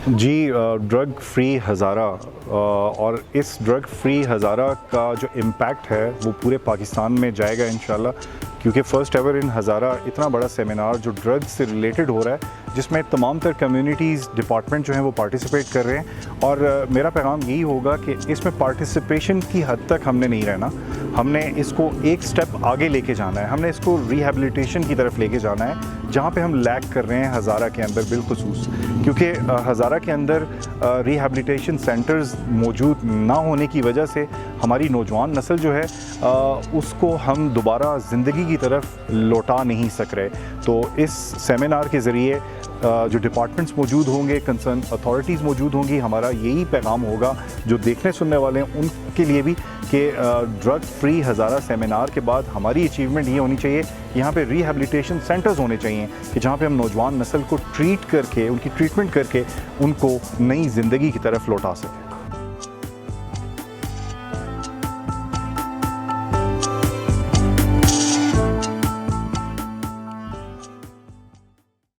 جی drug free Hazara اور اس drug free Hazara کا جو امپیکٹ ہے وہ پورے پاکستان میں جائے گا انشاءاللہ، کیونکہ فرسٹ ایور ان ہزارہ اتنا بڑا سیمینار جو ڈرگ سے ریلیٹڈ ہو رہا ہے، جس میں تمام تر کمیونٹیز ڈپارٹمنٹ جو ہیں وہ پارٹیسپیٹ کر رہے ہیں. اور میرا پیغام یہی ہوگا کہ اس میں پارٹیسپیشن کی حد تک ہم نے نہیں رہنا، ہم نے اس کو ایک سٹیپ آگے لے کے جانا ہے، ہم نے اس کو ریہیبلیٹیشن کی طرف لے کے جانا ہے، جہاں پہ ہم لیک کر رہے ہیں ہزارہ کے اندر بالخصوص. کیونکہ ہزارہ کے اندر ریہیبلیٹیشن سینٹرز موجود نہ ہونے کی وجہ سے ہماری نوجوان نسل جو ہے اس کو ہم دوبارہ زندگی کی طرف لوٹا نہیں سک رہے. تو اس سیمینار کے ذریعے جو ڈپارٹمنٹس موجود ہوں گے، کنسرن اتھارٹیز موجود ہوں گی، ہمارا یہی پیغام ہوگا جو دیکھنے سننے والے ہیں ان کے لیے بھی کہ ڈرگ فری ہزارہ سیمینار کے بعد ہماری اچیومنٹ یہ ہونی چاہیے، یہاں پہ ریہیبلیٹیشن سینٹرز ہونے چاہیے کہ جہاں پہ ہم نوجوان نسل کو ٹریٹ کر کے، ان کی ٹریٹمنٹ کر کے ان کو نئی زندگی کی طرف لوٹا سکیں.